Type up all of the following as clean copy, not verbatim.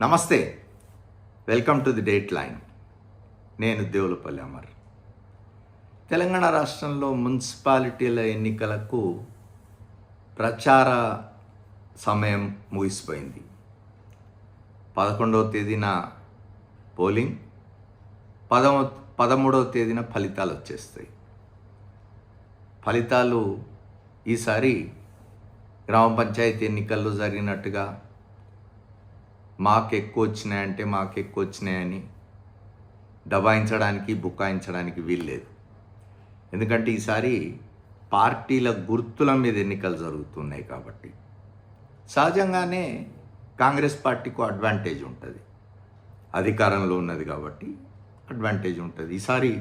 నమస్తే, welcome to the date line. నేను దేవులపల్లి అమర్. తెలంగాణ రాష్ట్రంలో మున్సిపాలిటీల ఎన్నికలకు ప్రచార సమయం ముగిసిపోయింది. 11వ తేదీన పోలింగ్, 13వ తేదీన ఫలితాలు వచ్చేస్తాయి. ఫలితాలు ఈసారి గ్రామ పంచాయతీ ఎన్నికల్లో జరిగినట్టుగా మాకు ఎక్కువ వచ్చినాయని దబాయించడానికి, బుకాయించడానికి వీల్లేదు. ఎందుకంటే ఈసారి పార్టీల గుర్తుల మీద ఎన్నికలు జరుగుతున్నాయి కాబట్టి సహజంగానే కాంగ్రెస్ పార్టీకు అడ్వాంటేజ్ ఉంటుంది. అధికారంలో ఉన్నది కాబట్టి అడ్వాంటేజ్ ఉంటుంది. ఈసారి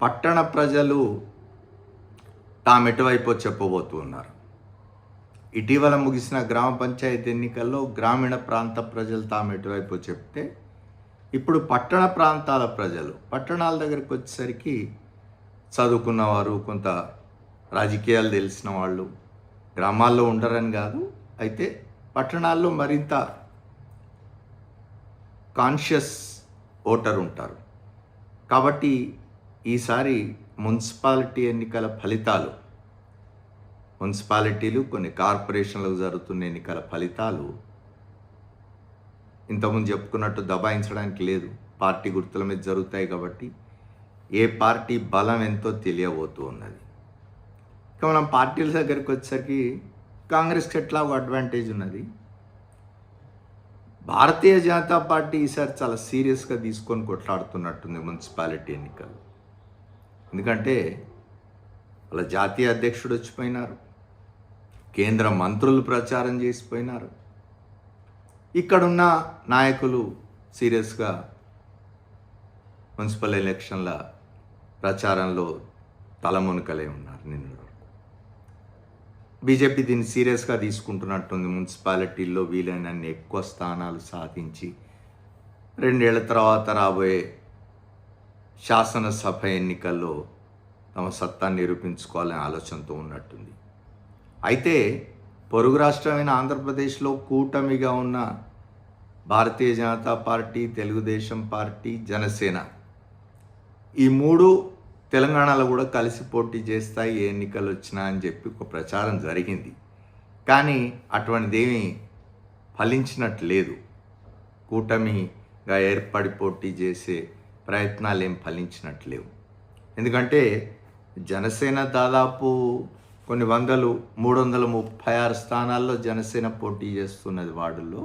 పట్టణ ప్రజలు తాము ఎటువైపో చెప్పబోతున్నారు. ఇటీవల ముగిసిన గ్రామ పంచాయతీ ఎన్నికల్లో గ్రామీణ ప్రాంత ప్రజలు తాము ఎటువైపు చెప్తే, ఇప్పుడు పట్టణ ప్రాంతాల ప్రజలు పట్టణాల దగ్గరికి వచ్చేసరికి చదువుకున్నవారు, కొంత రాజకీయాలు తెలిసిన వాళ్ళు, గ్రామాల్లో ఉండరని కాదు, అయితే పట్టణాల్లో మరింత కాన్షియస్ ఓటర్ ఉంటారు. కాబట్టి ఈసారి మున్సిపాలిటీ ఎన్నికల ఫలితాలు, మున్సిపాలిటీలు, కొన్ని కార్పొరేషన్లకు జరుగుతున్న ఎన్నికల ఫలితాలు ఇంతకుముందు చెప్పుకున్నట్టు దబాయించడానికి లేదు. పార్టీ గుర్తుల మీద జరుగుతాయి కాబట్టి ఏ పార్టీ బలం ఎంతో తెలియబోతూ ఉన్నది. ఇక మనం పార్టీల దగ్గరికి వచ్చేసరికి కాంగ్రెస్కి ఎట్లా ఒక అడ్వాంటేజ్ ఉన్నది. భారతీయ జనతా పార్టీ ఈసారి చాలా సీరియస్గా తీసుకొని కొట్లాడుతున్నట్టుంది మున్సిపాలిటీ ఎన్నికలు. ఎందుకంటే వాళ్ళ జాతీయ అధ్యక్షుడు వచ్చిపోయినారు, కేంద్ర మంత్రులు ప్రచారం చేసిపోయినారు, ఇక్కడున్న నాయకులు సీరియస్గా మున్సిపల్ ఎలక్షన్ల ప్రచారంలో తలమునకలే ఉన్నారు. నిన్న బీజేపీ దీన్ని సీరియస్గా తీసుకుంటున్నట్టుంది. మున్సిపాలిటీల్లో వీలైనన్ని ఎక్కువ స్థానాలు సాధించి 2 ఏళ్ల తర్వాత రాబోయే శాసనసభ ఎన్నికల్లో తమ సత్తాన్ని నిరూపించుకోవాలనే ఆలోచనతో ఉన్నట్టుంది. అయితే పొరుగు రాష్ట్రమైన ఆంధ్రప్రదేశ్లో కూటమిగా ఉన్న భారతీయ జనతా పార్టీ, తెలుగుదేశం పార్టీ, జనసేన, ఈ 3 తెలంగాణలో కూడా కలిసి పోటీ చేస్తాయి ఏ ఎన్నికలు వచ్చినా అని చెప్పి ఒక ప్రచారం జరిగింది. కానీ అటువంటిదేమీ ఫలించినట్టు లేదు. కూటమిగా ఏర్పడి పోటీ చేసే ప్రయత్నాలు ఏం ఫలించినట్టు లేవు. ఎందుకంటే జనసేన దాదాపు కొన్ని 336 స్థానాల్లో జనసేన పోటీ చేస్తున్నది వార్డుల్లో.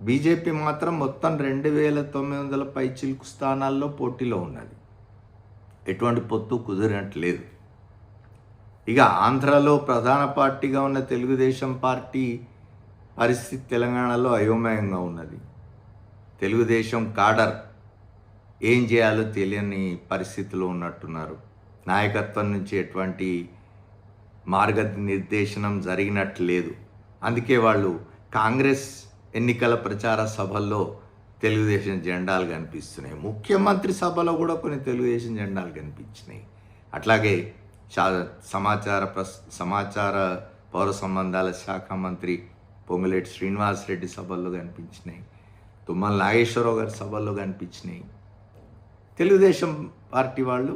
బీజేపీ మాత్రం మొత్తం 2900 పైచిలుకు స్థానాల్లో పోటీలో ఉన్నది. ఎటువంటి పొత్తు కుదిరినట్లేదు. ఇక ఆంధ్రాలో ప్రధాన పార్టీగా ఉన్న తెలుగుదేశం పార్టీ పరిస్థితి తెలంగాణలో అయోమయంగా ఉన్నది. తెలుగుదేశం కాడర్ ఏం చేయాలో తెలియని పరిస్థితిలో ఉన్నట్టున్నారు. నాయకత్వం నుంచి ఎటువంటి మార్గనిర్దేశనం జరిగినట్టు లేదు. అందుకే వాళ్ళు కాంగ్రెస్ ఎన్నికల ప్రచార సభల్లో తెలుగుదేశం జెండాలు కనిపిస్తున్నాయి. ముఖ్యమంత్రి సభలో కూడా కొన్ని తెలుగుదేశం జెండాలు కనిపించినాయి. అట్లాగే సమాచార పౌర సంబంధాల శాఖ మంత్రి పొంగులేటి శ్రీనివాసరెడ్డి సభల్లో కనిపించినాయి. తుమ్మల నాగేశ్వరరావు గారి సభల్లో కనిపించినాయి. తెలుగుదేశం పార్టీ వాళ్ళు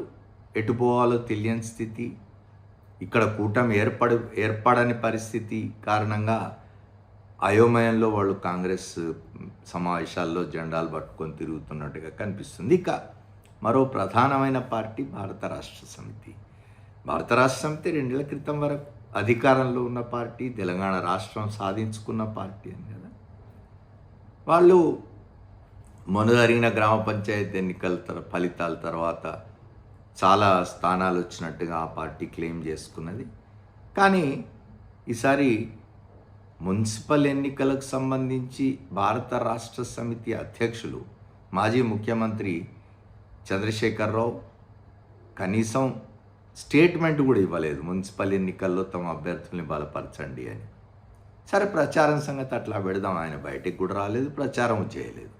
ఎటు పోవాలో తెలియని స్థితి, ఇక్కడ కూటమి ఏర్పడని పరిస్థితి కారణంగా అయోమయంలో వాళ్ళు కాంగ్రెస్ సమావేశాల్లో జెండాలు పట్టుకొని తిరుగుతున్నట్టుగా కనిపిస్తుంది. ఇక మరో ప్రధానమైన పార్టీ భారత రాష్ట్ర సమితి. భారత రాష్ట్ర సమితి 2 ఏళ్ల క్రితం వరకు అధికారంలో ఉన్న పార్టీ, తెలంగాణ రాష్ట్రం సాధించుకున్న పార్టీ అని కదా. వాళ్ళు మొన్న జరిగిన గ్రామ పంచాయతీ ఎన్నికల ఫలితాల తర్వాత చాలా స్థానాలు వచ్చినట్టుగా ఆ పార్టీ క్లెయిమ్ చేసుకున్నది. కానీ ఈసారి మున్సిపల్ ఎన్నికలకు సంబంధించి భారత రాష్ట్ర సమితి అధ్యక్షులు, మాజీ ముఖ్యమంత్రి చంద్రశేఖరరావు కనీసం స్టేట్మెంట్ కూడా ఇవ్వలేదు, మున్సిపల్ ఎన్నికల్లో తమ అభ్యర్థుల్ని బలపరచండి అని. సరే, ప్రచారం సంగతి అట్లా పెడదాం, ఆయన బయటికి కూడా రాలేదు, ప్రచారం చేయలేదు.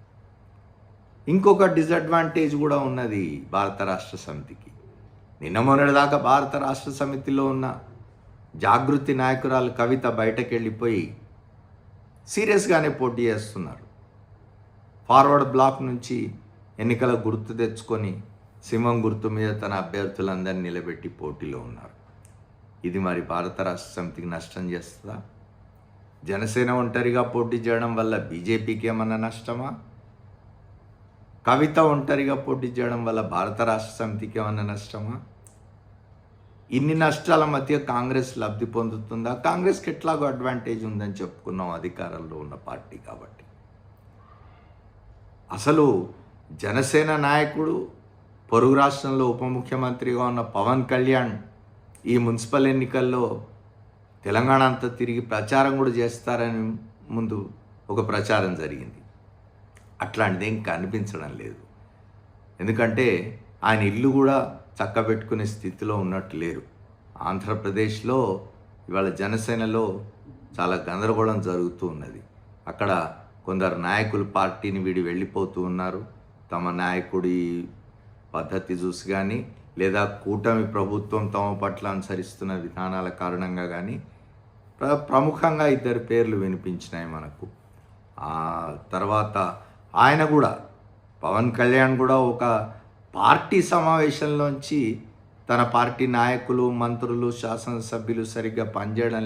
ఇంకొక డిసడ్వాంటేజ్ కూడా ఉన్నది భారత రాష్ట్ర సమితికి. నిన్న మొన్నటిదాకా భారత రాష్ట్ర సమితిలో ఉన్న జాగృతి నాయకురాలు కవిత బయటకు వెళ్ళిపోయి సీరియస్గానే పోటీ చేస్తున్నారు. ఫార్వర్డ్ బ్లాక్ నుంచి ఎన్నికల గుర్తు తెచ్చుకొని సింహం గుర్తు మీద తన అభ్యర్థులందరినీ నిలబెట్టి పోటీలో ఉన్నారు. ఇది మరి భారత రాష్ట్ర సమితికి నష్టం చేస్తుందా? జనసేన ఒంటరిగా పోటీ చేయడం వల్ల బీజేపీకి ఏమన్నా నష్టమా? కవిత ఒంటరిగా పోటీ చేయడం వల్ల భారత రాష్ట్ర సమితికి ఏమన్నా నష్టమా? ఇన్ని నష్టాల మధ్య కాంగ్రెస్ లబ్ధి పొందుతుందా? కాంగ్రెస్కి ఎట్లాగో అడ్వాంటేజ్ ఉందని చెప్పుకున్నాం, అధికారంలో ఉన్న పార్టీ కాబట్టి. అసలు జనసేన నాయకుడు, పొరుగు రాష్ట్రంలో ఉప ముఖ్యమంత్రిగా ఉన్న పవన్ కళ్యాణ్ ఈ మున్సిపల్ ఎన్నికల్లో తెలంగాణ అంతా తిరిగి ప్రచారం కూడా చేస్తారని ముందు ఒక ప్రచారం జరిగింది. అట్లాంటిది ఏం కనిపించడం లేదు. ఎందుకంటే ఆయన ఇల్లు కూడా చక్కబెట్టుకునే స్థితిలో ఉన్నట్టు లేరు. ఆంధ్రప్రదేశ్లో ఇవాళ జనసేనలో చాలా గందరగోళం జరుగుతూ ఉన్నది. అక్కడ కొందరు నాయకులు పార్టీని వీడి వెళ్ళిపోతూ ఉన్నారు. తమ నాయకుడి పద్ధతి చూసి కానీ, లేదా కూటమి ప్రభుత్వం తమ పట్ల అనుసరిస్తున్న విధానాల కారణంగా కానీ ప్రముఖంగా 2 పేర్లు వినిపించినాయి మనకు. ఆ తర్వాత ఆయన కూడా, పవన్ కళ్యాణ్ కూడా ఒక పార్టీ సమావేశంలోంచి తన పార్టీ నాయకులు, మంత్రులు, శాసనసభ్యులు సరిగ్గా పనిచేయడం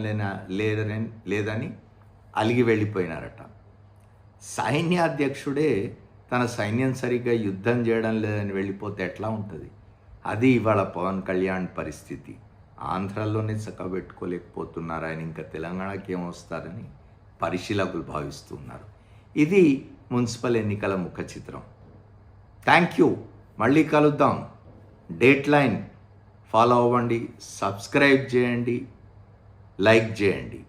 లేదని అలిగి వెళ్ళిపోయినారట. సైన్యాధ్యక్షుడే తన సైన్యం సరిగ్గా యుద్ధం చేయడం లేదని వెళ్ళిపోతే ఎట్లా ఉంటుంది? అది ఇవాళ పవన్ కళ్యాణ్ పరిస్థితి. ఆంధ్రాలోనే చక్కబెట్టుకోలేకపోతున్నారు ఆయన, ఇంకా తెలంగాణకి ఏమొస్తారని పరిశీలకులు భావిస్తున్నారు. ఇది మున్సిపల్ ఎన్నికల ముఖ చిత్రం. Thank you. మళ్ళీ కలుద్దాం. డేట్ లైన్ ఫాలో అవ్వండి, సబ్స్క్రైబ్ చేయండి, లైక్ చేయండి.